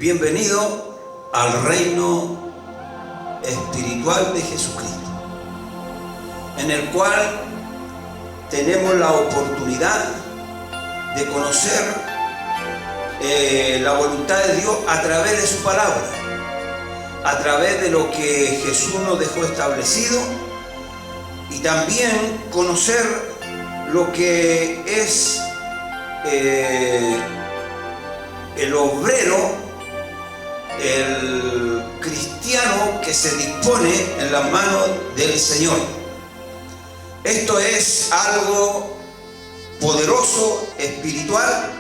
Bienvenido al reino espiritual de Jesucristo, en el cual tenemos la oportunidad de conocer la voluntad de Dios a través de su palabra, a través de lo que Jesús nos dejó establecido, y también conocer lo que es el obrero, el cristiano que se dispone en las manos del Señor. Esto es algo poderoso, espiritual,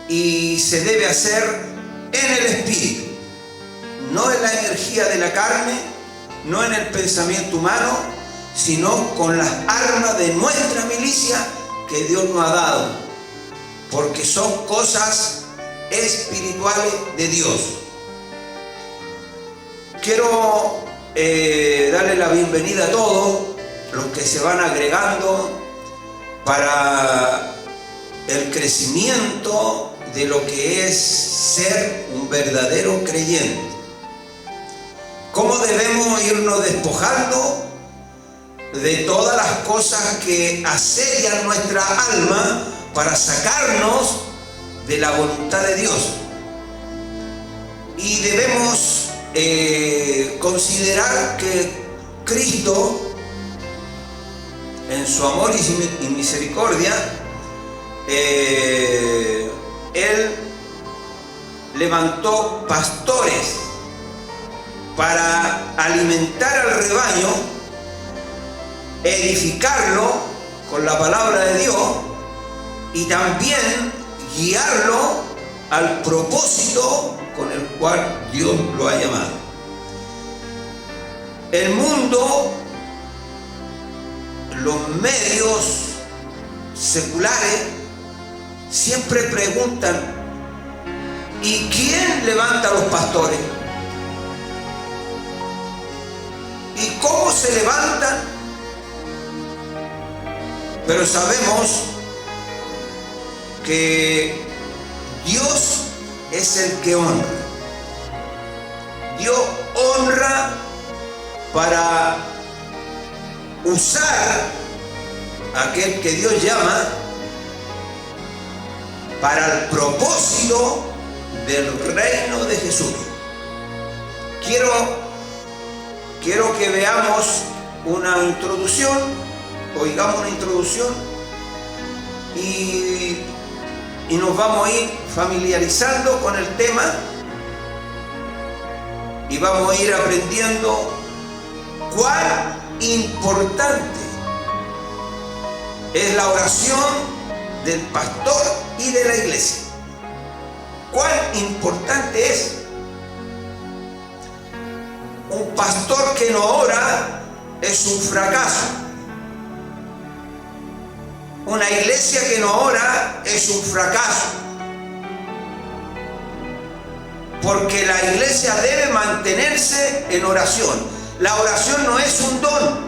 y se debe hacer en el espíritu, no en la energía de la carne, no en el pensamiento humano, sino con las armas de nuestra milicia que Dios nos ha dado, porque son cosas espirituales de Dios. Quiero darle la bienvenida a todos los que se van agregando para el crecimiento de lo que es ser un verdadero creyente. ¿Cómo debemos irnos despojando de todas las cosas que asedian nuestra alma para sacarnos de la voluntad de Dios? Y debemos considerar que Cristo, en su amor y misericordia, Él levantó pastores para alimentar al rebaño, edificarlo con la palabra de Dios y también guiarlo al propósito con el cual Dios lo ha llamado. El mundo, los medios seculares siempre preguntan: ¿y quién levanta a los pastores? ¿Y cómo se levantan? Pero sabemos que Dios es el que honra. Dios honra para usar a aquel que Dios llama para el propósito del reino de Jesús. Quiero que veamos una introducción, oigamos una introducción y nos vamos a ir familiarizando con el tema y vamos a ir aprendiendo cuán importante es la oración del pastor y de la iglesia. Cuán importante es. Un pastor que no ora es un fracaso. Una iglesia que no ora es un fracaso. Porque la iglesia debe mantenerse en oración. La oración no es un don.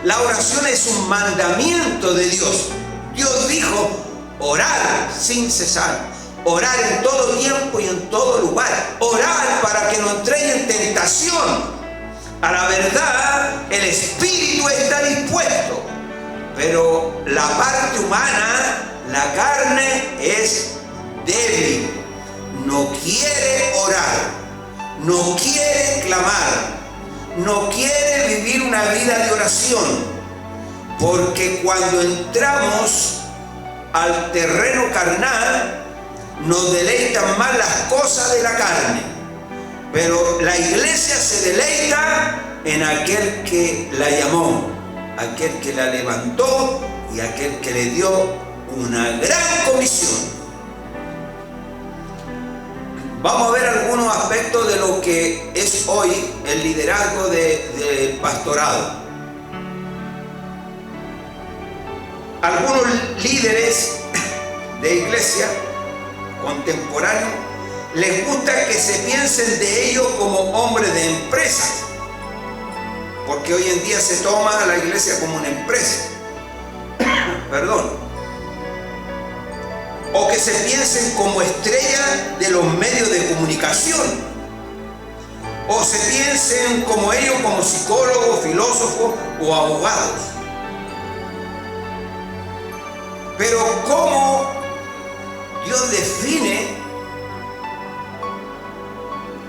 La oración es un mandamiento de Dios. Dios dijo: orar sin cesar. Orar en todo tiempo y en todo lugar. Orar para que no entréis en tentación. A la verdad, el espíritu está dispuesto, pero la parte humana, la carne, es débil. No quiere orar, no quiere clamar, no quiere vivir una vida de oración, porque cuando entramos al terreno carnal, nos deleitan más las cosas de la carne, pero la iglesia se deleita en aquel que la llamó, aquel que la levantó y aquel que le dio una gran comisión. Vamos a ver algunos aspectos de lo que es hoy el liderazgo del pastorado. Algunos líderes de iglesia contemporáneos les gusta que se piensen de ellos como hombres de empresas, porque hoy en día se toma a la iglesia como una empresa. Perdón. O que se piensen como estrellas de los medios de comunicación, o se piensen como ellos, como psicólogos, filósofos o abogados. Pero ¿cómo Dios define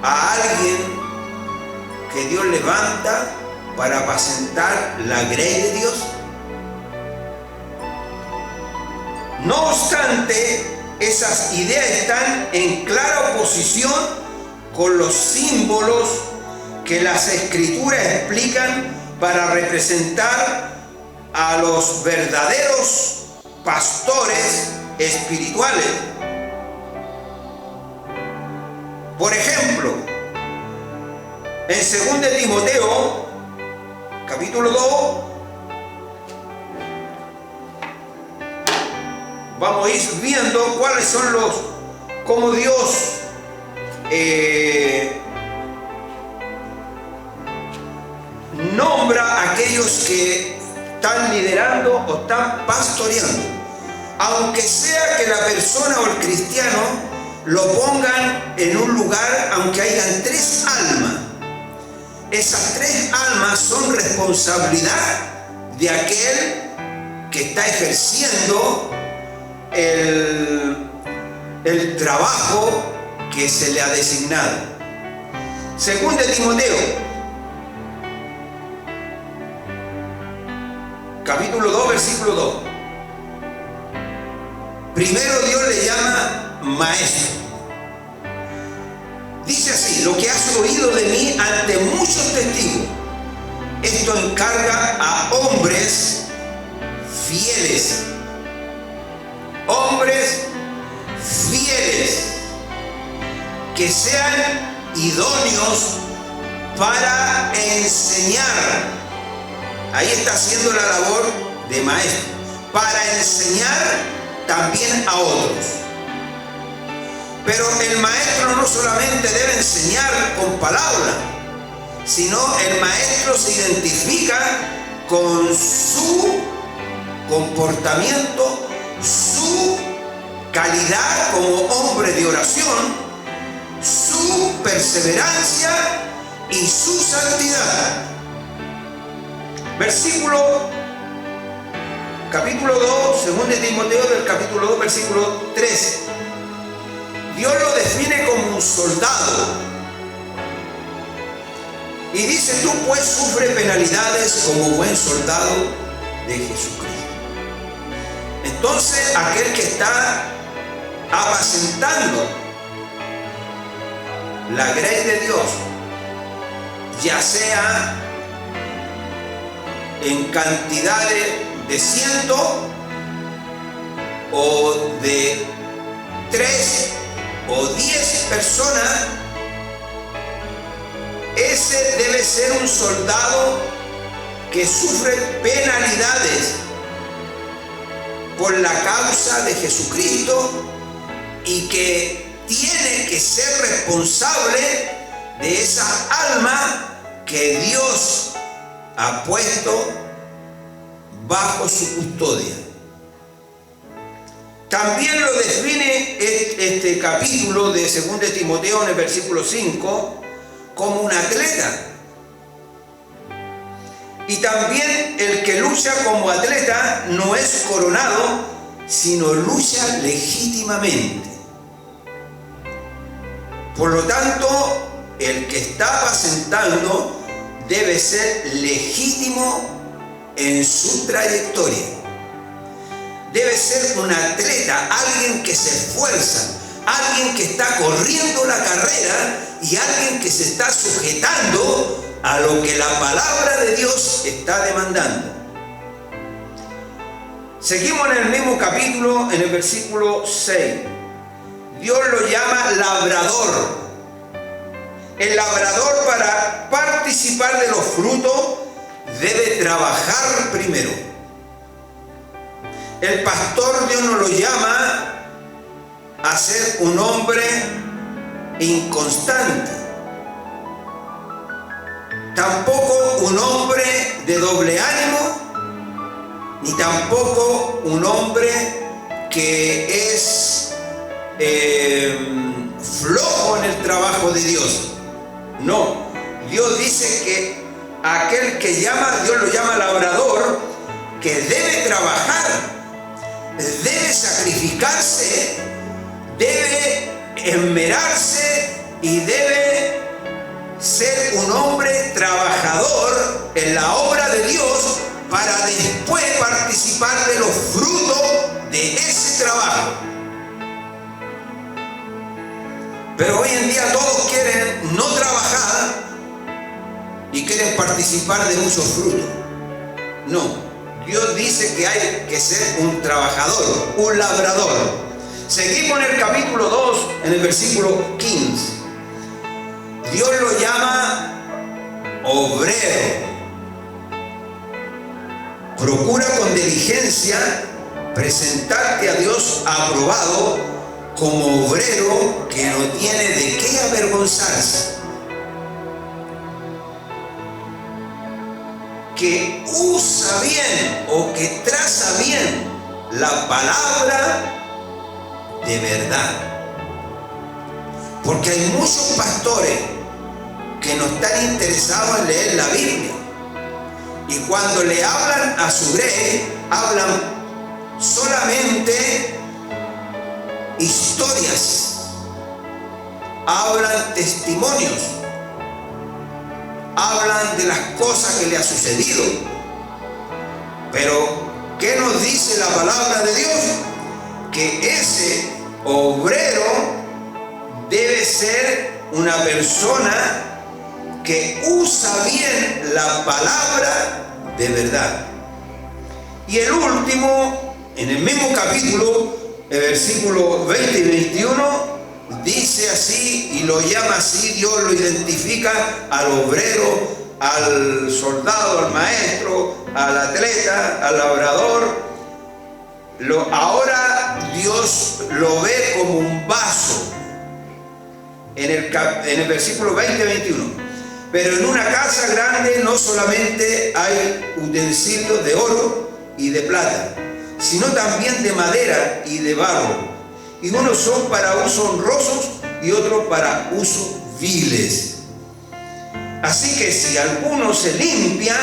a alguien que Dios levanta para apacentar la grey de Dios? No obstante, esas ideas están en clara oposición con los símbolos que las Escrituras explican para representar a los verdaderos pastores espirituales. Por ejemplo, en 2 Timoteo, capítulo 2, vamos a ir viendo cuáles son cómo Dios nombra a aquellos que están liderando o están pastoreando. Aunque sea que la persona o el cristiano lo pongan en un lugar, aunque hayan 3 almas, esas 3 almas son responsabilidad de aquel que está ejerciendo el trabajo que se le ha designado. 2 Timoteo, capítulo 2, versículo 2. Primero Dios le llama maestro. Dice así: lo que has oído de mí ante muchos testigos, esto encarga a hombres fieles. Hombres fieles que sean idóneos para enseñar. Ahí está haciendo la labor de maestro, para enseñar también a otros. Pero el maestro no solamente debe enseñar con palabras, sino el maestro se identifica con su comportamiento, su calidad como hombre de oración, su perseverancia y su santidad. Capítulo 2, 2 Timoteo del capítulo 2, versículo 13. Dios lo define como un soldado. Y dice: tú pues sufre penalidades como buen soldado de Jesucristo. Entonces, aquel que está apacentando la grey de Dios, ya sea en cantidades de 100 o de 3 o 10 personas, ese debe ser un soldado que sufre penalidades por la causa de Jesucristo y que tiene que ser responsable de esa alma que Dios ha puesto bajo su custodia. También lo define este capítulo de 2 Timoteo en el versículo 5 como un atleta. Y también el que lucha como atleta no es coronado, sino lucha legítimamente. Por lo tanto, el que está apacentando debe ser legítimo en su trayectoria. Debe ser un atleta, alguien que se esfuerza, alguien que está corriendo la carrera y alguien que se está sujetando a lo que la palabra de Dios está demandando. Seguimos en el mismo capítulo, en el versículo 6. Dios lo llama labrador. El labrador, para participar de los frutos, debe trabajar primero. El pastor, Dios no lo llama a ser un hombre inconstante, tampoco un hombre de doble ánimo, ni tampoco un hombre que es flojo en el trabajo de Dios. No, Dios dice que aquel que llama, Dios lo llama labrador, que debe trabajar, debe sacrificarse, debe esmerarse y debe ser un hombre trabajador en la obra de Dios para después participar de los frutos de ese trabajo. Pero hoy en día todos quieren no trabajar y quieren participar de muchos frutos. No, Dios dice que hay que ser un trabajador, un labrador. Seguimos en el capítulo 2, en el versículo 15. Dios lo llama obrero. Procura con diligencia presentarte a Dios aprobado como obrero que no tiene de qué avergonzarse, que usa bien o que traza bien la palabra de verdad. Porque hay muchos pastores que no están interesados en leer la Biblia, y cuando le hablan a su grey, hablan solamente historias, hablan testimonios, hablan de las cosas que le ha sucedido. Pero ¿qué nos dice la palabra de Dios? Que ese obrero debe ser una persona que usa bien la palabra de verdad. Y el último, en el mismo capítulo, el versículo 20 y 21, dice así, y lo llama así, Dios lo identifica al obrero, al soldado, al maestro, al atleta, al labrador. Ahora Dios lo ve como un vaso, en el versículo 20-21. Pero en una casa grande no solamente hay utensilios de oro y de plata, sino también de madera y de barro, y unos son para usos honrosos y otros para usos viles. Así que si alguno se limpia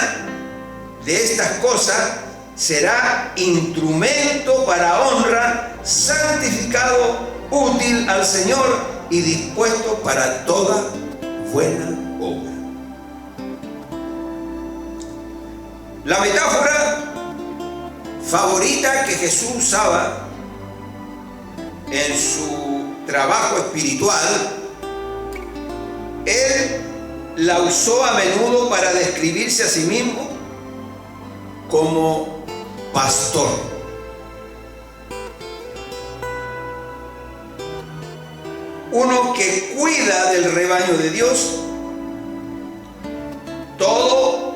de estas cosas, será instrumento para honra, santificado, útil al Señor y dispuesto para toda buena obra. La metáfora favorita que Jesús usaba en su trabajo espiritual, él la usó a menudo para describirse a sí mismo como pastor. Uno que cuida del rebaño de Dios. Todo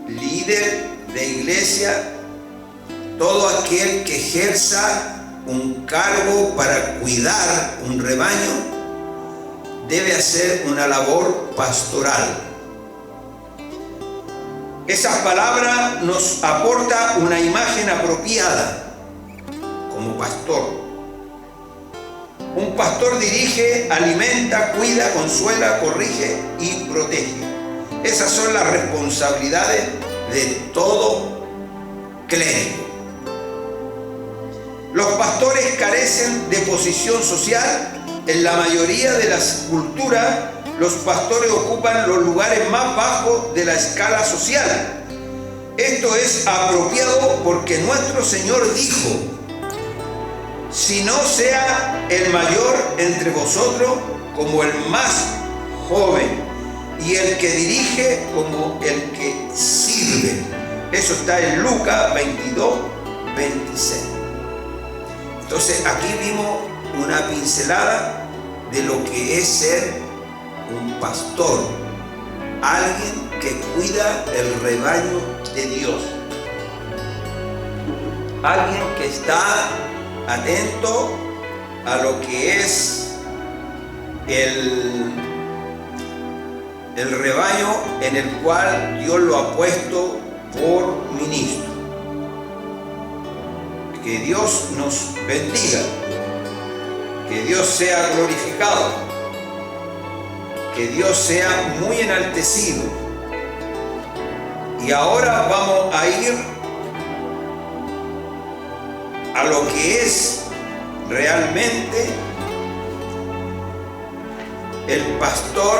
líder de iglesia, todo aquel que ejerza un cargo para cuidar un rebaño, debe hacer una labor pastoral. Esa palabra nos aporta una imagen apropiada como pastor. Un pastor dirige, alimenta, cuida, consuela, corrige y protege. Esas son las responsabilidades de todo clérigo. Los pastores carecen de posición social. En la mayoría de las culturas, los pastores ocupan los lugares más bajos de la escala social. Esto es apropiado porque nuestro Señor dijo: si no sea el mayor entre vosotros como el más joven, y el que dirige como el que sirve. Eso está en Lucas 22:26. Entonces aquí vimos una pincelada de lo que es ser un pastor, alguien que cuida el rebaño de Dios, alguien que está atento a lo que es el rebaño en el cual Dios lo ha puesto por ministro. Que Dios nos bendiga Que Dios sea glorificado, que Dios sea muy enaltecido. Y ahora vamos a ir a lo que es realmente el pastor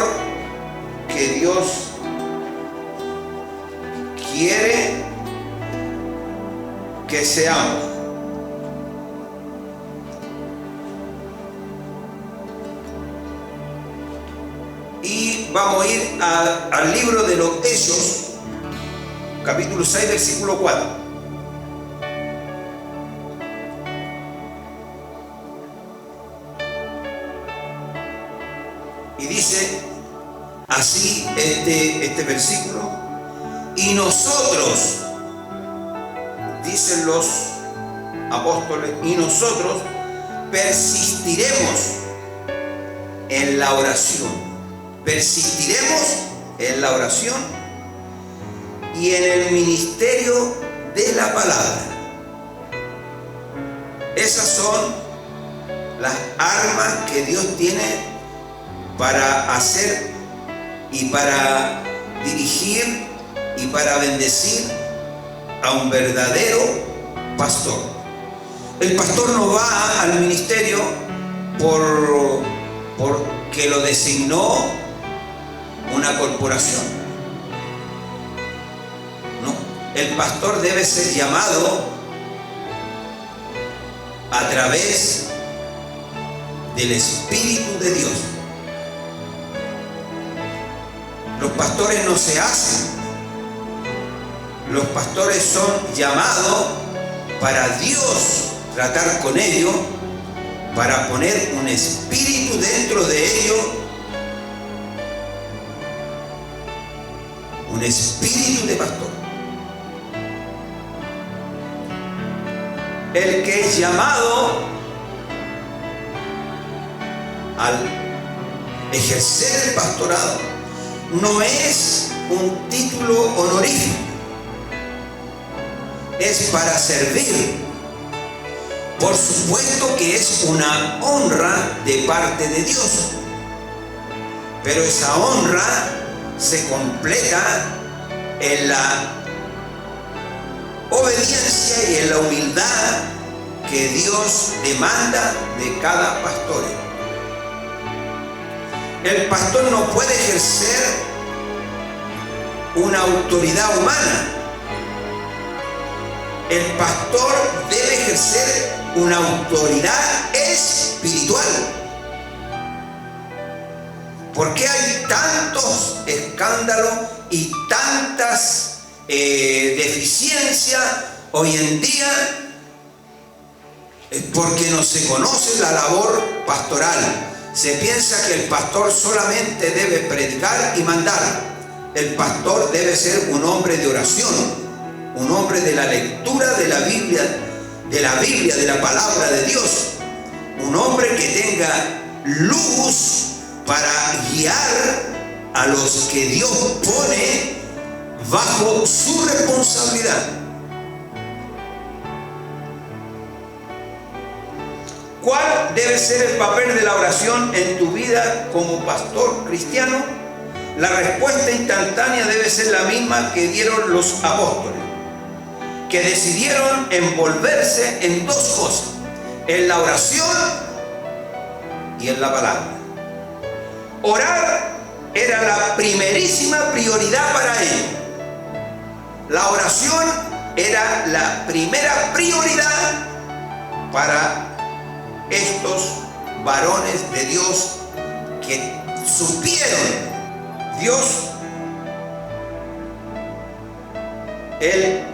que Dios quiere que seamos. Y vamos a ir al libro de los Hechos, capítulo 6, versículo 4. Y dice así este versículo: y nosotros, dicen los apóstoles, y nosotros persistiremos en la oración. Persistiremos en la oración y en el ministerio de la palabra. Esas son las armas que Dios tiene para hacer y para dirigir y para bendecir a un verdadero pastor. El pastor no va al ministerio porque lo designó una corporación. No, el pastor debe ser llamado a través del Espíritu de Dios. Los pastores no se hacen. Los pastores son llamados para Dios tratar con ellos, para poner un espíritu dentro de ellos, un espíritu de pastor. El que es llamado al ejercer el pastorado no es un título honorífico, es para servir. Por supuesto que es una honra de parte de Dios, pero esa honra se completa en la obediencia y en la humildad que Dios demanda de cada pastor. El pastor no puede ejercer una autoridad humana. El pastor debe ejercer una autoridad espiritual. ¿Por qué hay tantos escándalos y tantas deficiencias hoy en día? Es porque no se conoce la labor pastoral. Se piensa que el pastor solamente debe predicar y mandar. El pastor debe ser un hombre de oración, un hombre de la lectura de la Biblia, de la palabra de Dios, un hombre que tenga luz para guiar a los que Dios pone bajo su responsabilidad. ¿Cuál debe ser el papel de la oración en tu vida como pastor cristiano? La respuesta instantánea debe ser la misma que dieron los apóstoles, que decidieron envolverse en dos cosas: en la oración y en la palabra. Orar era la primerísima prioridad para ellos. La oración era la primera prioridad para estos varones de Dios que supieron Dios, el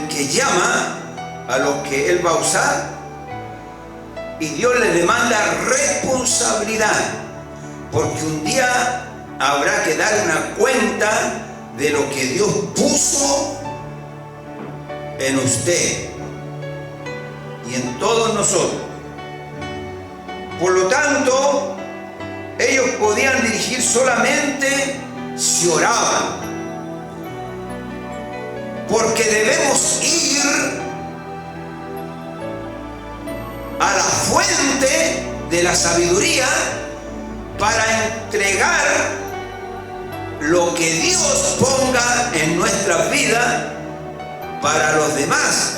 que llama a los que Él va a usar, y Dios le demanda responsabilidad, porque un día habrá que dar una cuenta de lo que Dios puso en usted y en todos nosotros. Por lo tanto, ellos podían dirigir solamente si oraban, porque debemos ir a la fuente de la sabiduría para entregar lo que Dios ponga en nuestras vidas para los demás.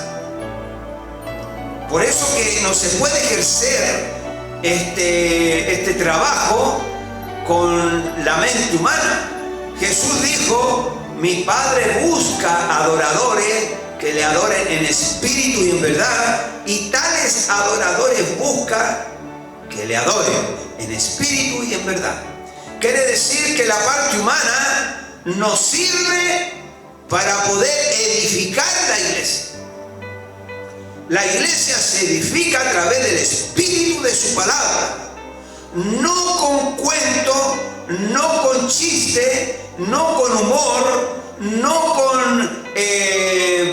Por eso que no se puede ejercer este trabajo con la mente humana. Jesús dijo: mi Padre busca adoradores que le adoren en espíritu y en verdad, y tales adoradores busca que le adoren en espíritu y en verdad. Quiere decir que la parte humana nos sirve para poder edificar la iglesia. La iglesia se edifica a través del espíritu de su palabra, no con cuento, no con chiste, no con humor, no con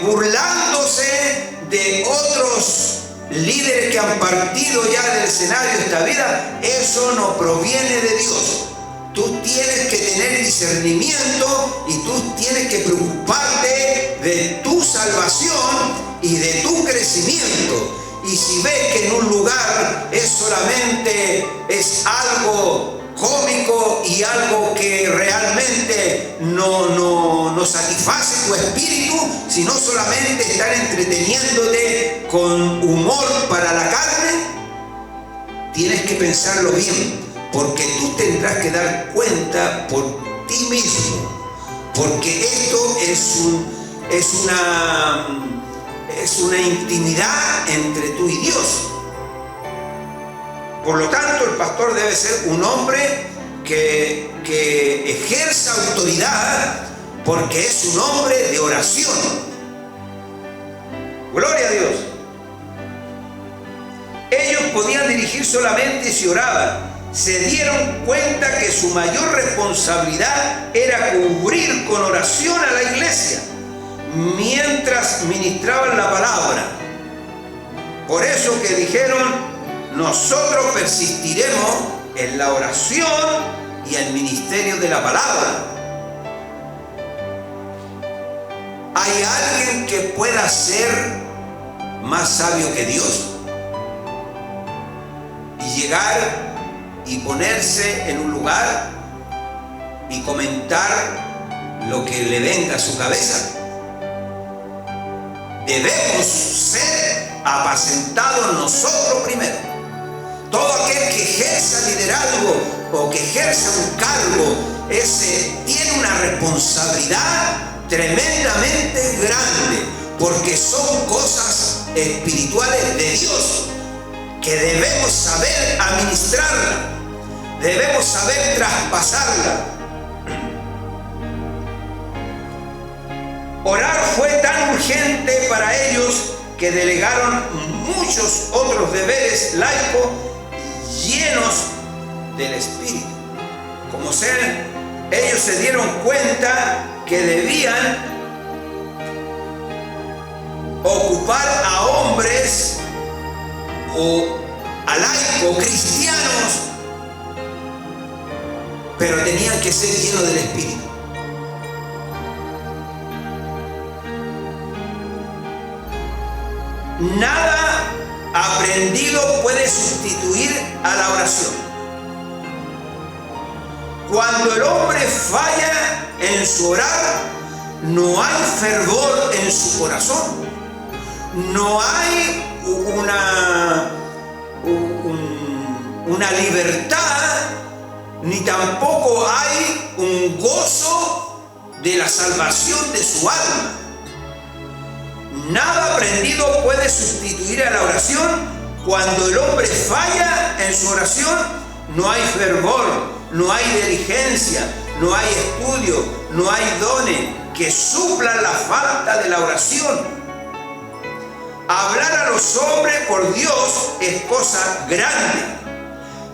burlándose de otros líderes que han partido ya del escenario de esta vida. Eso no proviene de Dios. Tú tienes que tener discernimiento y tú tienes que preocuparte de tu salvación y de tu crecimiento. Y si ves que en un lugar es algo cómico y algo que realmente no satisface tu espíritu, sino solamente estar entreteniéndote con humor para la carne, tienes que pensarlo bien, porque tú tendrás que dar cuenta por ti mismo, porque esto es una intimidad entre tú y Dios. Por lo tanto, el pastor debe ser un hombre que ejerza autoridad, porque es un hombre de oración. Gloria a Dios. Ellos podían dirigir solamente si oraban. Se dieron cuenta que su mayor responsabilidad era cubrir con oración a la iglesia mientras ministraban la palabra. Por eso que dijeron: nosotros persistiremos en la oración y el ministerio de la palabra. ¿Hay alguien que pueda ser más sabio que Dios y llegar y ponerse en un lugar y comentar lo que le venga a su cabeza? Debemos ser apacentados nosotros primero. Todo aquel que ejerza liderazgo o que ejerza un cargo, ese tiene una responsabilidad tremendamente grande, porque son cosas espirituales de Dios que debemos saber administrarla, debemos saber traspasarla. Orar fue tan urgente para ellos que delegaron muchos otros deberes laicos llenos del Espíritu. Como sea, ellos se dieron cuenta que debían ocupar a hombres o a laicos cristianos, pero tenían que ser llenos del Espíritu. Nada aprendido puede sustituir a la oración. Cuando el hombre falla en su orar, no hay fervor en su corazón, no hay una libertad, ni tampoco hay un gozo de la salvación de su alma. Nada aprendido puede sustituir a la oración. Cuando el hombre falla en su oración, no hay fervor, no hay diligencia, no hay estudio, no hay dones que suplan la falta de la oración. Hablar a los hombres por Dios es cosa grande,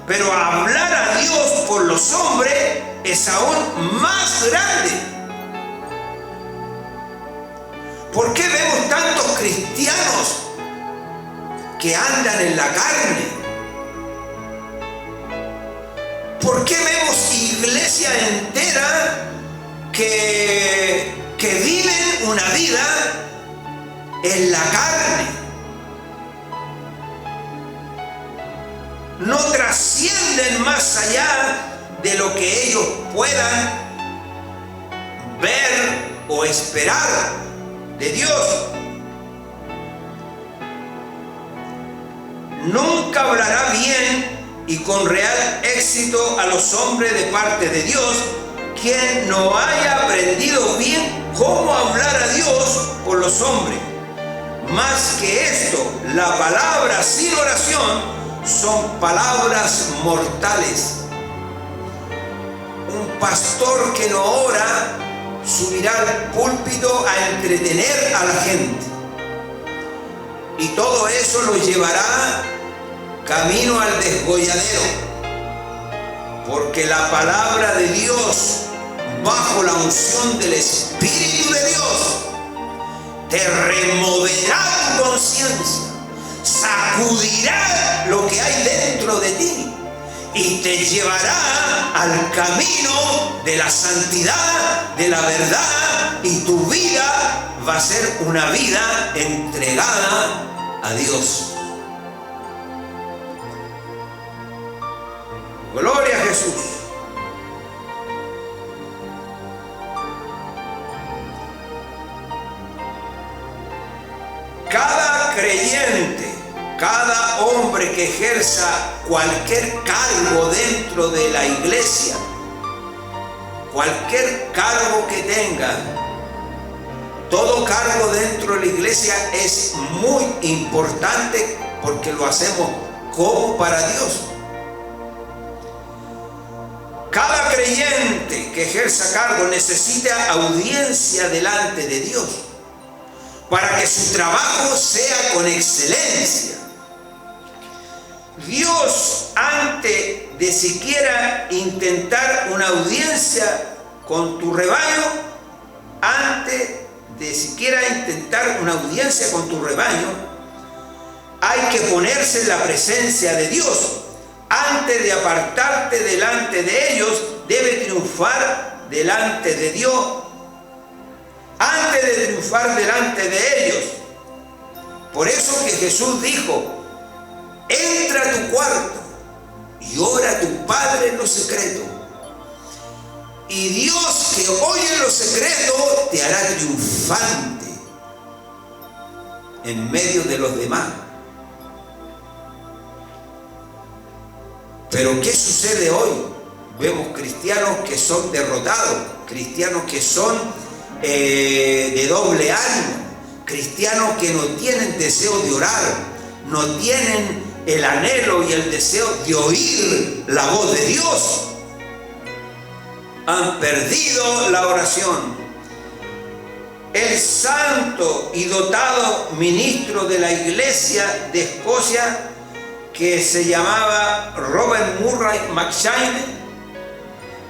pero hablar a Dios por los hombres es aún más grande. ¿Por qué vemos tantos cristianos que andan en la carne? ¿Por qué vemos iglesia entera que viven una vida en la carne? no trascienden más allá de lo que ellos puedan ver o esperar de Dios. Nunca hablará bien y con real éxito a los hombres de parte de Dios quien no haya aprendido bien cómo hablar a Dios por los hombres. Más que esto, la palabra sin oración son palabras mortales. Un pastor que no ora subirá al púlpito a entretener a la gente. Y todo eso lo llevará camino al desgolladero. Porque la palabra de Dios, bajo la unción del Espíritu de Dios, te removerá tu conciencia, sacudirá lo que hay dentro de ti y te llevará al camino de la santidad, de la verdad, y tu vida va a ser una vida entregada a Dios. Gloria a Jesús. Cada creyente, cada hombre que ejerza cualquier cargo dentro de la iglesia, cualquier cargo que tenga, todo cargo dentro de la iglesia es muy importante porque lo hacemos como para Dios. Cada creyente que ejerza cargo necesita audiencia delante de Dios para que su trabajo sea con excelencia. Dios, antes de siquiera intentar una audiencia con tu rebaño, hay que ponerse en la presencia de Dios. Antes de apartarte delante de ellos, debe triunfar delante de Dios. Antes de triunfar delante de ellos. Por eso que Jesús dijo: entra a tu cuarto y ora a tu Padre en lo secreto. Y Dios, que oye en lo secreto, te hará triunfante en medio de los demás. Pero ¿qué sucede hoy? Vemos cristianos que son derrotados, cristianos que son de doble ánimo, cristianos que no tienen deseo de orar, no tienen el anhelo y el deseo de oír la voz de Dios. Han perdido la oración. El santo y dotado ministro de la iglesia de Escocia, que se llamaba Robert Murray McCheyne,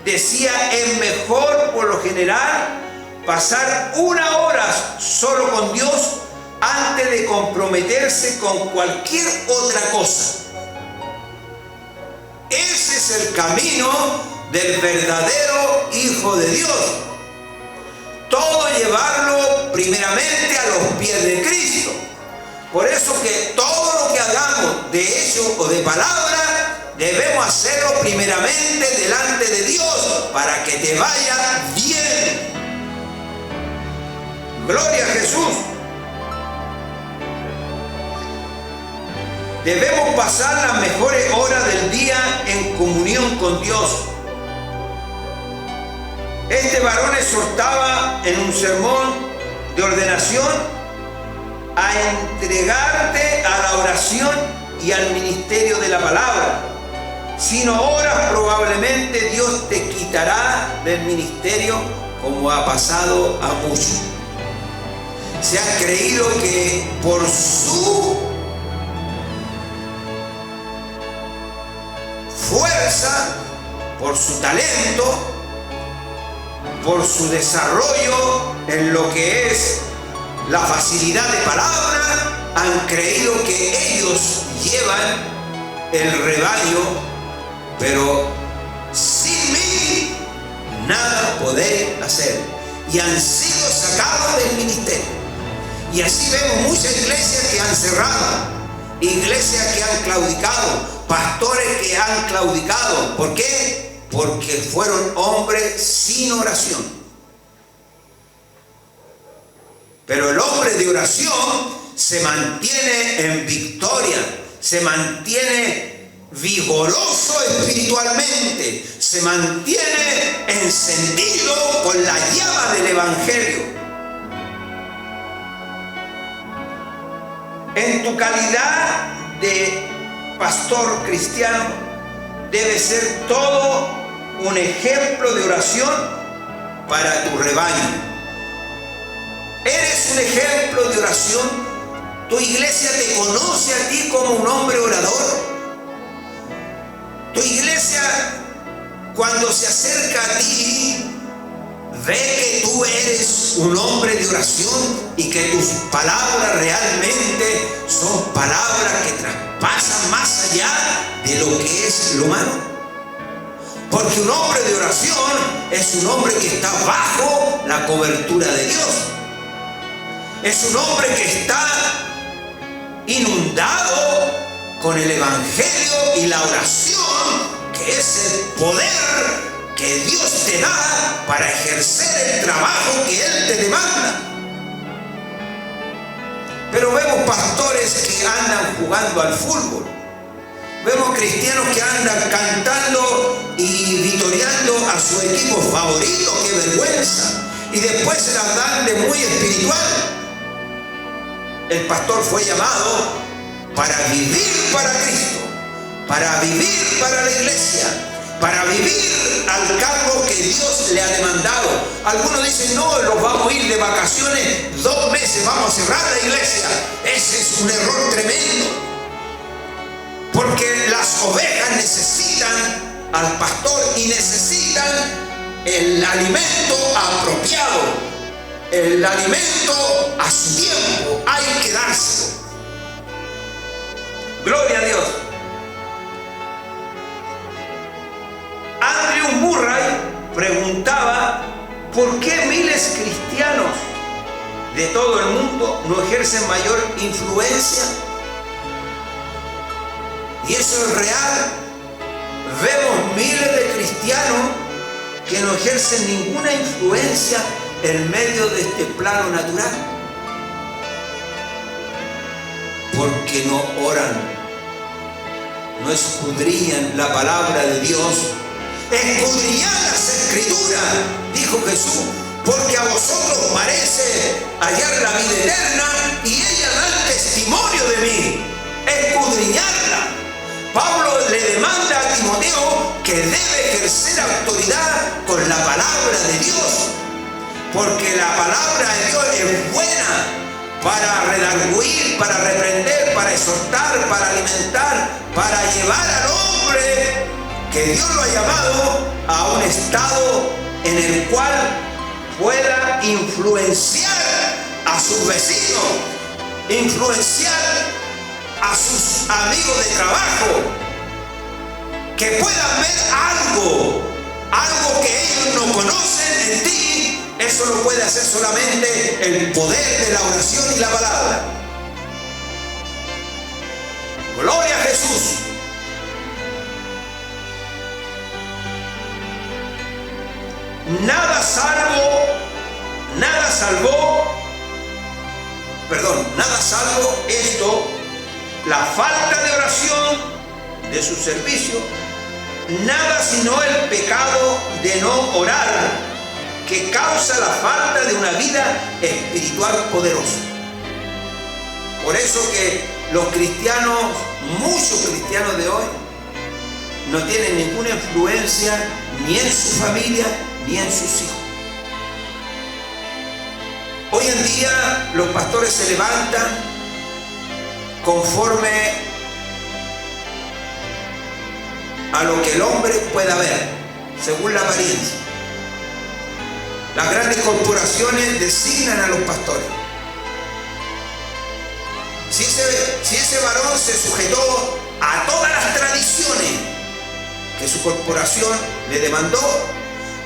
decía: es mejor por lo general pasar una hora solo con Dios antes de comprometerse con cualquier otra cosa. Ese es el camino del verdadero Hijo de Dios. Todo llevarlo primeramente a los pies de Cristo. Por eso que todo lo que hagamos de hecho o de palabra, debemos hacerlo primeramente delante de Dios para que te vaya bien. Gloria a Jesús. Debemos pasar las mejores horas del día en comunión con Dios. Este varón exhortaba en un sermón de ordenación a entregarte a la oración y al ministerio de la palabra. Si no oras, probablemente Dios te quitará del ministerio, como ha pasado a muchos. Se ha creído que por su fuerza, por su talento, por su desarrollo en lo que es la facilidad de palabra, han creído que ellos llevan el rebaño, pero sin mí nada podéis hacer. Y han sido sacados del ministerio. Y así vemos muchas iglesias que han cerrado, iglesias que han claudicado, pastores que han claudicado. ¿Por qué? Porque fueron hombres sin oración. Pero el hombre de oración se mantiene en victoria, se mantiene vigoroso espiritualmente, se mantiene encendido con la llama del Evangelio. En tu calidad de pastor cristiano, debe ser todo un ejemplo de oración para tu rebaño. Eres un ejemplo de oración. Tu iglesia te conoce a ti como un hombre orador. Tu iglesia, cuando se acerca a ti, ve que tú eres un hombre de oración y que tus palabras realmente son palabras que traspasan más allá de lo que es lo humano. Porque un hombre de oración es un hombre que está bajo la cobertura de Dios. Es un hombre que está inundado con el Evangelio y la oración, que es el poder que Dios te da para ejercer el trabajo que Él te demanda. Pero vemos pastores que andan jugando al fútbol. Vemos cristianos que andan cantando y vitoreando a su equipo favorito. ¡Qué vergüenza! Y después se las dan de muy espiritual. El pastor fue llamado para vivir para Cristo, para vivir para la iglesia, para vivir al cargo que Dios le ha demandado. Algunos dicen, no, los vamos a ir de vacaciones 2 meses, vamos a cerrar la iglesia. Ese es un error tremendo, porque las ovejas necesitan al pastor y necesitan el alimento apropiado, el alimento a su tiempo. Hay que dárselo. Gloria a Dios. Andrew Murray preguntaba por qué miles cristianos de todo el mundo no ejercen mayor influencia. Y eso es real. Vemos miles de cristianos que no ejercen ninguna influencia en medio de este plano natural, porque no oran, no escudriñan la palabra de Dios. Escudriñad las Escrituras, dijo Jesús, porque a vosotros parece hallar la vida eterna y ellas dan testimonio de mí. Escudriñarla. Pablo le demanda a Timoteo que debe ejercer autoridad con la palabra de Dios, porque la palabra de Dios es buena para redarguir, para reprender, para exhortar, para alimentar, para llevar al hombre que Dios lo ha llamado a un estado en el cual pueda influenciar a sus vecinos, influenciar a sus amigos de trabajo, que puedan ver algo que ellos no conocen en ti. Eso lo puede hacer solamente el poder de la oración y la palabra. Gloria a Jesús. Nada salvo esto, la falta de oración de su servicio, nada sino el pecado de no orar, que causa la falta de una vida espiritual poderosa. Por eso que los cristianos, muchos cristianos de hoy, no tienen ninguna influencia ni en su familia ni en sus hijos. Hoy en día los pastores se levantan conforme a lo que el hombre pueda ver, según la apariencia. Las grandes corporaciones designan a los pastores. Si ese varón se sujetó a todas las tradiciones que su corporación le demandó,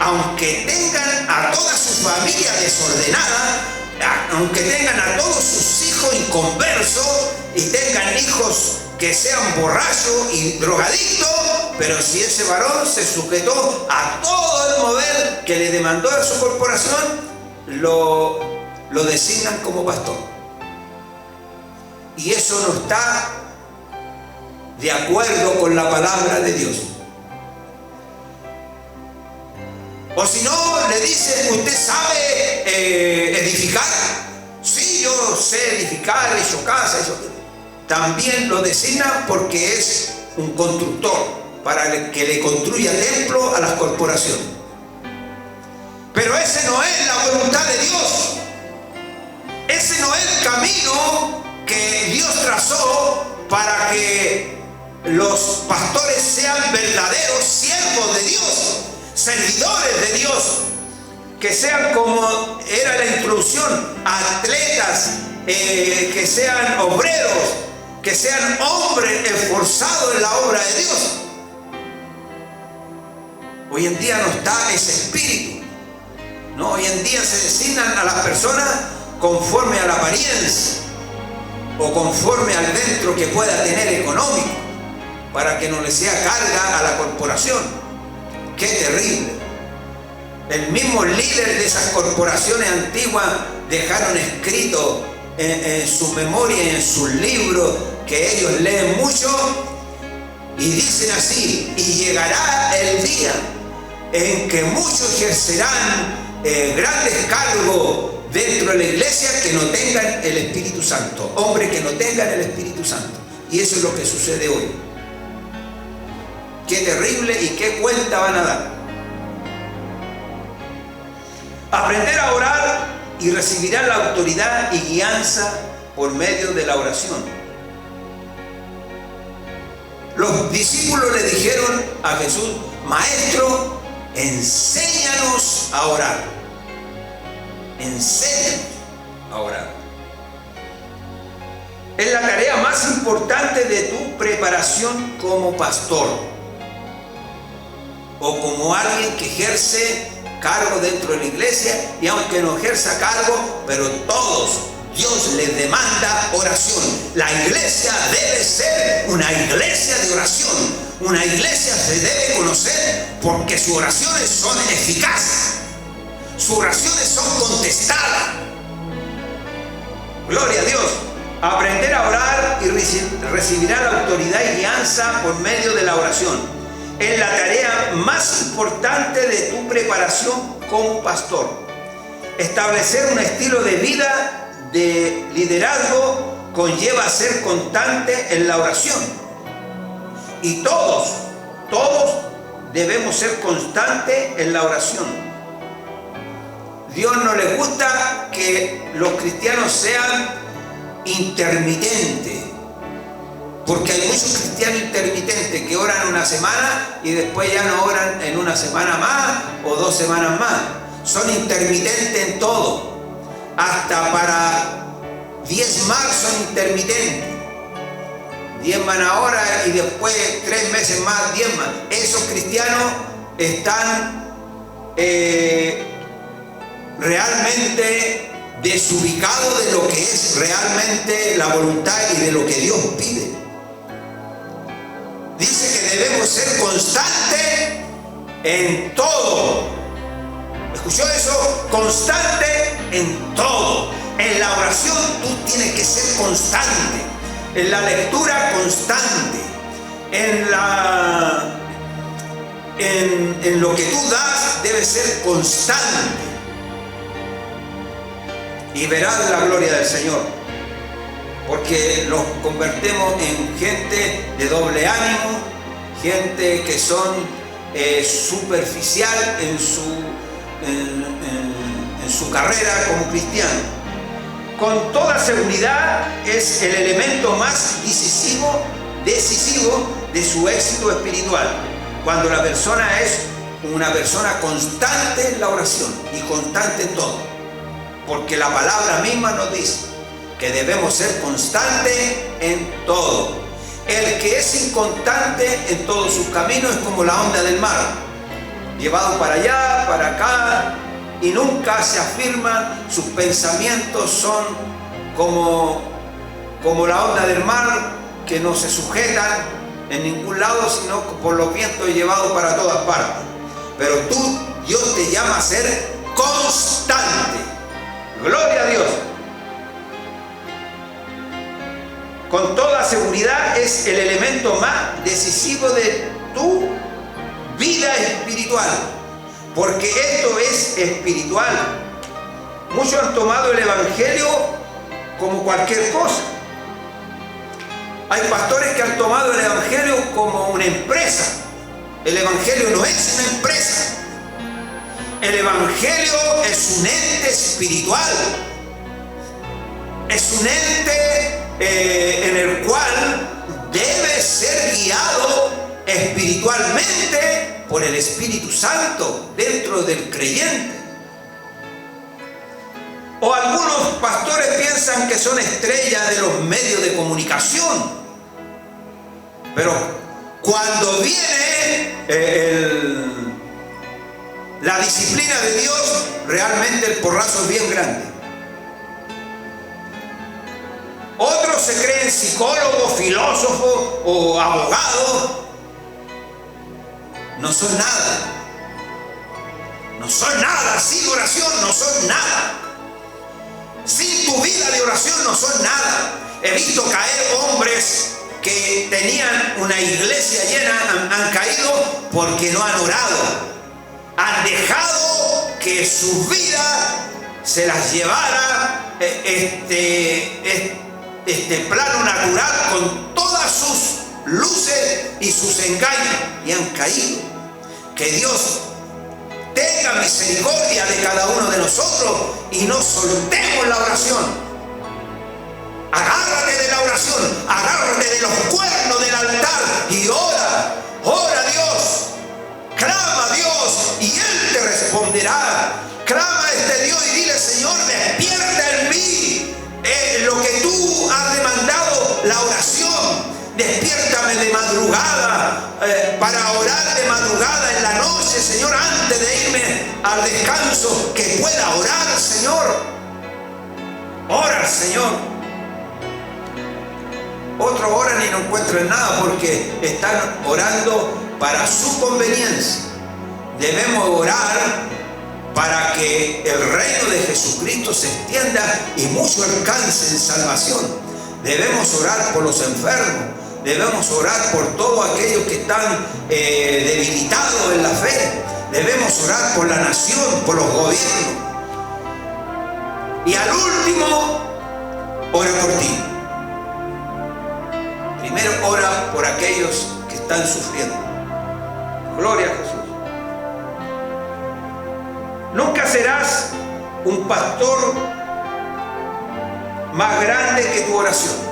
aunque tengan a toda su familia desordenada, aunque tengan a todos sus hijos inconversos y tengan hijos que sea un borracho y drogadicto, pero si ese varón se sujetó a todo el mover que le demandó a su corporación, lo designan como pastor. Y eso no está de acuerdo con la palabra de Dios. O si no, le dicen, ¿usted sabe edificar? Sí, yo sé edificar, he hecho casa, también lo designan porque es un constructor, para que le construya templo a las corporaciones. Pero ese no es la voluntad de Dios. Ese no es el camino que Dios trazó para que los pastores sean verdaderos siervos de Dios, servidores de Dios, que sean, como era la introducción, atletas, que sean obreros, que sean hombres esforzados en la obra de Dios. Hoy en día no está ese espíritu, ¿no? Hoy en día se designan a las personas conforme a la apariencia o conforme al dentro que pueda tener económico, para que no le sea carga a la corporación. ¡Qué terrible! El mismo líder de esas corporaciones antiguas dejaron escrito en su memoria y en sus libros, que ellos leen mucho, y dicen así: y llegará el día en que muchos ejercerán grandes cargos dentro de la iglesia que no tengan el Espíritu Santo, hombres que no tengan el Espíritu Santo. Y eso es lo que sucede hoy. Qué terrible y qué cuenta van a dar. Aprender a orar y recibirán la autoridad y guianza por medio de la oración. Los discípulos le dijeron a Jesús: Maestro, enséñanos a orar. Enséñanos a orar. Es la tarea más importante de tu preparación como pastor o como alguien que ejerce cargo dentro de la iglesia, y aunque no ejerza cargo, pero todos, Dios les demanda oración. La iglesia debe ser una iglesia de oración. Una iglesia se debe conocer porque sus oraciones son eficaces, sus oraciones son contestadas. Gloria a Dios. Aprender a orar y recibirá la autoridad y guianza por medio de la oración. Es la tarea más importante de tu preparación como pastor. Establecer un estilo de vida de liderazgo conlleva ser constante en la oración. Y todos debemos ser constantes en la oración. Dios no le gusta que los cristianos sean intermitentes. Porque hay muchos cristianos intermitentes que oran una semana y después ya no oran en una semana más o 2 semanas más. Son intermitentes en todo. Hasta para diezmar son intermitentes. Diezman ahora y después 3 meses más diezman. Esos cristianos están realmente desubicados de lo que es realmente la voluntad y de lo que Dios pide. Dice que debemos ser constantes en todo. ¿Escuchó eso? Constante en todo. En la oración tú tienes que ser constante. En la lectura constante. En lo que tú das debe ser constante. Y verás la gloria del Señor. Porque los convertimos en gente de doble ánimo, gente que son superficial en su carrera como cristiano. Con toda seguridad es el elemento más decisivo de su éxito espiritual, cuando la persona es una persona constante en la oración y constante en todo, porque la palabra misma nos dice que debemos ser constantes en todo. El que es inconstante en todos sus caminos es como la onda del mar, llevado para allá, para acá, y nunca se afirma. Sus pensamientos son como la onda del mar que no se sujetan en ningún lado, sino por los vientos llevados para todas partes. Pero tú, Dios te llama a ser constante. Gloria a Dios. Con toda seguridad es el elemento más decisivo de tu vida espiritual, porque esto es espiritual. Muchos han tomado el evangelio como cualquier cosa. Hay pastores que han tomado el evangelio como una empresa. El evangelio no es una empresa. El evangelio es un ente espiritual. Es un ente en el cual debe ser guiado espiritualmente por el Espíritu Santo dentro del creyente. O algunos pastores piensan que son estrellas de los medios de comunicación, pero cuando viene la disciplina de Dios, realmente el porrazo es bien grande. Otros se creen psicólogos, filósofos o abogados. No son nada. No son nada. Sin oración no son nada. Sin tu vida de oración no son nada. He visto caer hombres que tenían una iglesia llena, han caído porque no han orado. Han dejado que su vida se las llevara este plano natural con todas sus luces y sus engaños, y han caído. Que Dios tenga misericordia de cada uno de nosotros y no soltemos la oración. Agárrate de la oración, agárrate de los cuernos del altar y ora, ora a Dios, clama a Dios y Él te responderá. Clama a este Dios y dile: Señor, despierta en mí lo que tú has demandado, la oración. Despiértame de madrugada para orar de madrugada en la noche, Señor, antes de irme al descanso, que pueda orar, Señor. Ora, Señor. Otros oran y no encuentran nada porque están orando para su conveniencia. Debemos orar para que el reino de Jesucristo se extienda y muchos alcancen salvación. Debemos orar por los enfermos. Debemos orar por todos aquellos que están debilitados en la fe. Debemos orar por la nación, por los gobiernos. Y al último, ora por ti. Primero ora por aquellos que están sufriendo. Gloria a Jesús. Nunca serás un pastor más grande que tu oración.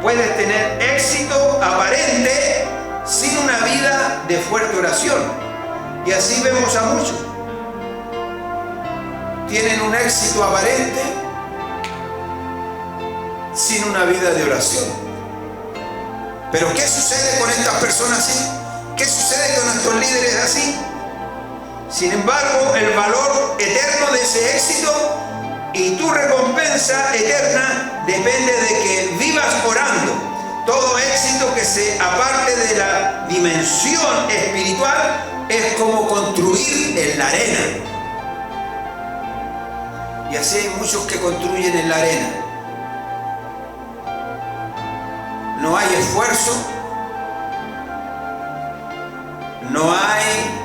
Puedes tener éxito aparente sin una vida de fuerte oración. Y así vemos a muchos. Tienen un éxito aparente sin una vida de oración. Pero ¿qué sucede con estas personas así? ¿Qué sucede con nuestros líderes así? Sin embargo, el valor eterno de ese éxito y tu recompensa eterna depende de que vivas orando. Todo éxito que se aparte de la dimensión espiritual es como construir en la arena. Y así hay muchos que construyen en la arena. No hay esfuerzo, no hay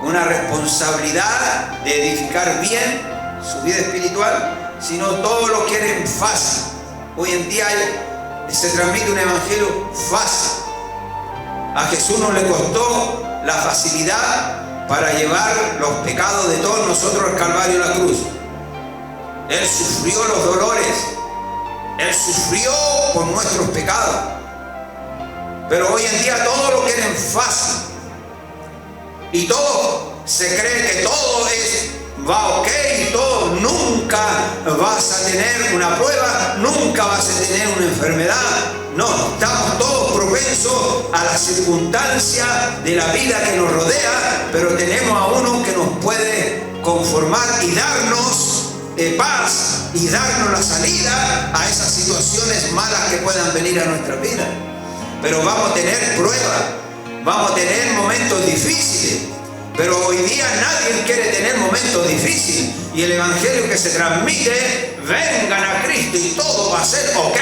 una responsabilidad de edificar bien su vida espiritual, sino todo lo quieren fácil. Hoy en día se transmite un evangelio fácil. A Jesús no le costó la facilidad para llevar los pecados de todos nosotros al Calvario, a la cruz. Él sufrió los dolores, Él sufrió por nuestros pecados. Pero hoy en día todo lo quieren fácil. Y todo se cree que todo va ok y todo. Nunca vas a tener una prueba, nunca vas a tener una enfermedad. No, estamos todos propensos a las circunstancias de la vida que nos rodea, pero tenemos a uno que nos puede conformar y darnos paz y darnos la salida a esas situaciones malas que puedan venir a nuestra vida. Pero vamos a tener pruebas, vamos a tener momentos difíciles. Pero hoy día nadie quiere tener momentos difíciles. Y el evangelio que se transmite: vengan a Cristo y todo va a ser ok,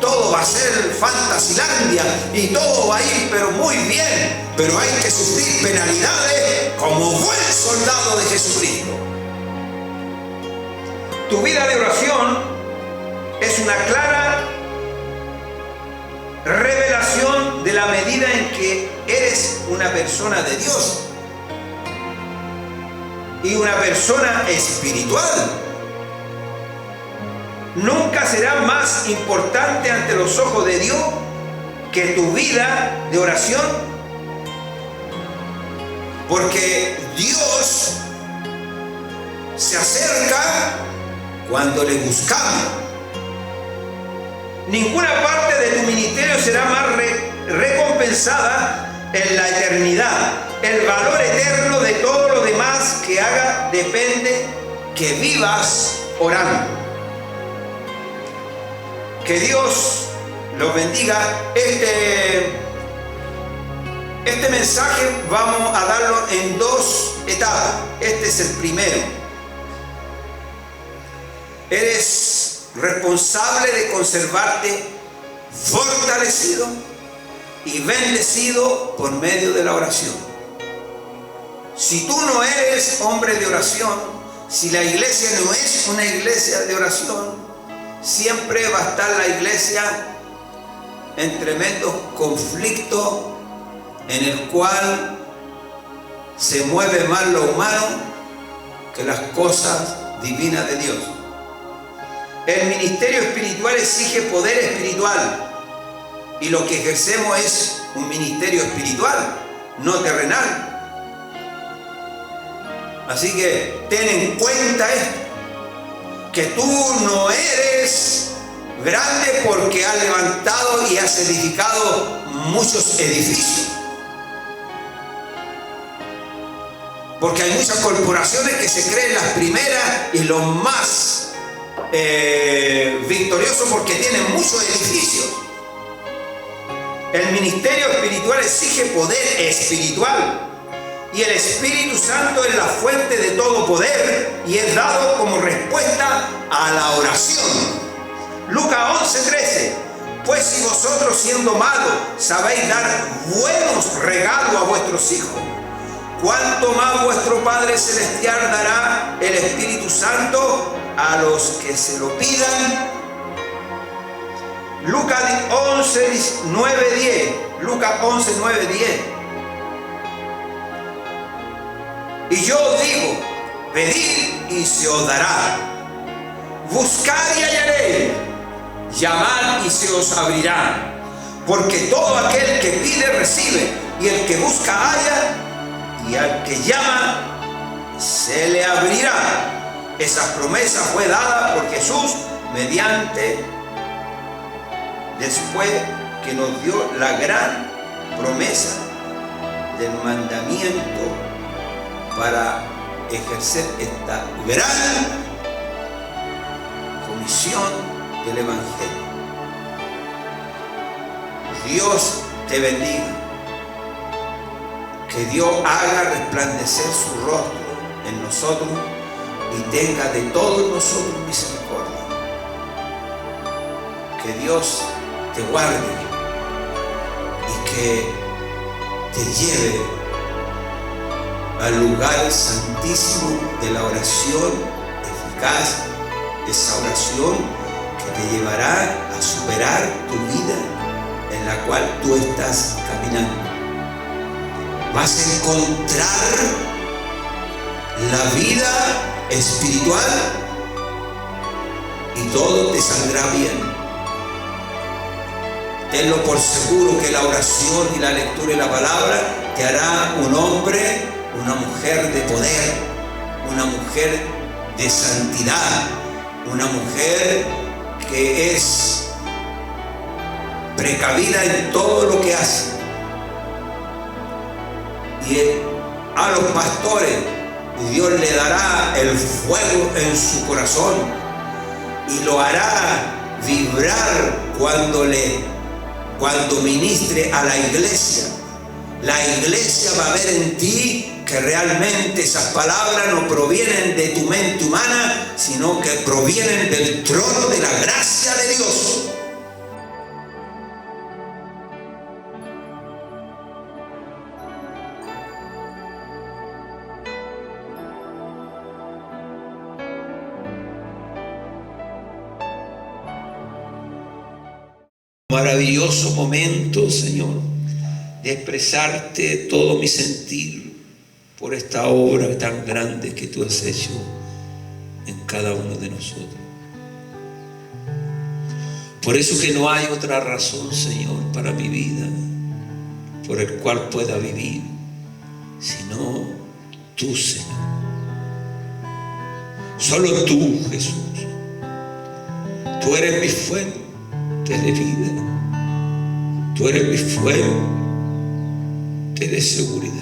todo va a ser Fantasilandia y todo va a ir pero muy bien. Pero hay que sufrir penalidades como buen soldado de Jesucristo. Tu vida de oración es una clara revelación de la medida en que eres una persona de Dios y una persona espiritual. Nunca será más importante ante los ojos de Dios que tu vida de oración, porque Dios se acerca cuando le buscamos. Ninguna parte de tu ministerio será más recompensada en la eternidad. El valor eterno de todo lo demás que haga depende que vivas orando. Que Dios los bendiga. Este mensaje vamos a darlo en dos etapas. Este es el primero. Eres responsable de conservarte fortalecido y bendecido por medio de la oración. Si tú no eres hombre de oración, si la iglesia no es una iglesia de oración, siempre va a estar la iglesia en tremendos conflictos en el cual se mueve más lo humano que las cosas divinas de Dios. El ministerio espiritual exige poder espiritual y lo que ejercemos es un ministerio espiritual, no terrenal. Así que ten en cuenta esto, que tú no eres grande porque has levantado y has edificado muchos edificios. Porque hay muchas corporaciones que se creen las primeras y los más victoriosos porque tienen muchos edificios. El ministerio espiritual exige poder espiritual. Y el Espíritu Santo es la fuente de todo poder y es dado como respuesta a la oración. Lucas 11:13. Pues si vosotros, siendo malos, sabéis dar buenos regalos a vuestros hijos, ¿cuánto más vuestro Padre Celestial dará el Espíritu Santo a los que se lo pidan? Lucas 11:9-10. Lucas 11:9-10. Y yo os digo: pedid y se os dará, buscad y hallaréis, llamad y se os abrirá. Porque todo aquel que pide recibe, y el que busca halla, y al que llama se le abrirá. Esa promesa fue dada por Jesús después que nos dio la gran promesa del mandamiento para ejercer esta gran comisión del Evangelio. Dios te bendiga. Que Dios haga resplandecer su rostro en nosotros y tenga de todos nosotros misericordia. Que Dios te guarde y que te lleve al lugar santísimo de la oración eficaz, esa oración que te llevará a superar tu vida en la cual tú estás caminando. Vas a encontrar la vida espiritual y todo te saldrá bien. Tenlo por seguro que la oración y la lectura de la palabra te hará un hombre, una mujer de poder, una mujer de santidad, una mujer que es precavida en todo lo que hace. Y a los pastores y Dios le dará el fuego en su corazón y lo hará vibrar cuando ministre a la iglesia. La iglesia va a ver en ti que realmente esas palabras no provienen de tu mente humana, sino que provienen del trono de la gracia de Dios. Maravilloso momento, Señor, de expresarte todo mi sentir por esta obra tan grande que tú has hecho en cada uno de nosotros. Por eso que no hay otra razón, Señor, para mi vida por el cual pueda vivir, sino tú, Señor. Solo tú, Jesús. Tú eres mi fuente de vida. Tú eres mi fuente de seguridad.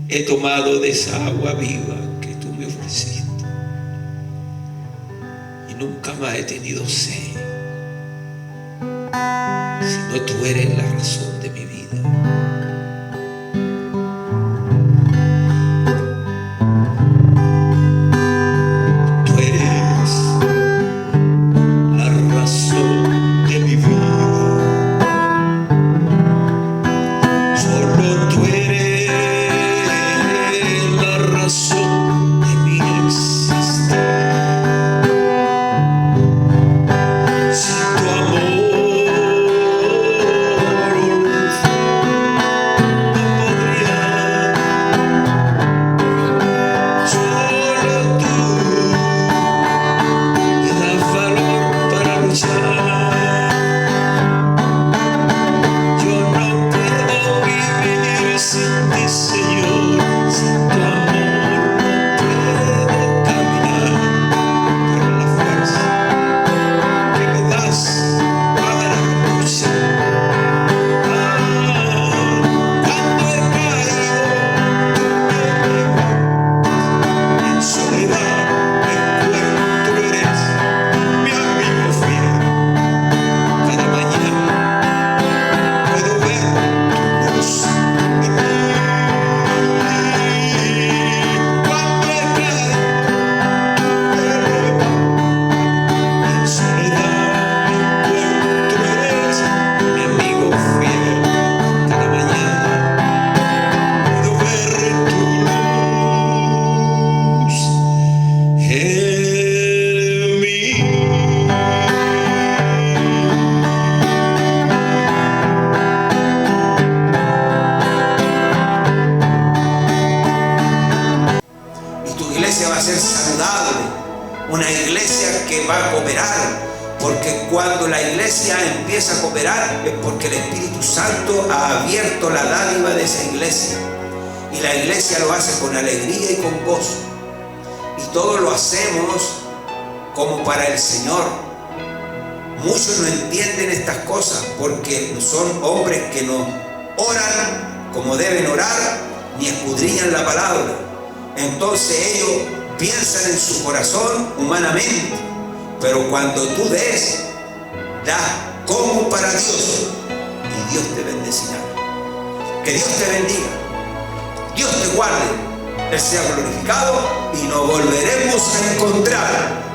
He tomado de esa agua viva que tú me ofreciste y nunca más he tenido sed, sino tú eres la razón de mi vida. Una iglesia que va a cooperar, porque cuando la iglesia empieza a cooperar es porque el Espíritu Santo ha abierto la dádiva de esa iglesia, y la iglesia lo hace con alegría y con gozo, y todo lo hacemos como para el Señor. Muchos no entienden estas cosas porque son hombres que no oran como deben orar ni escudriñan la palabra. Entonces ellos piensan en su corazón humanamente, pero cuando tú des, da como para Dios, y Dios te bendecirá. Que Dios te bendiga, Dios te guarde, Él sea glorificado, y nos volveremos a encontrar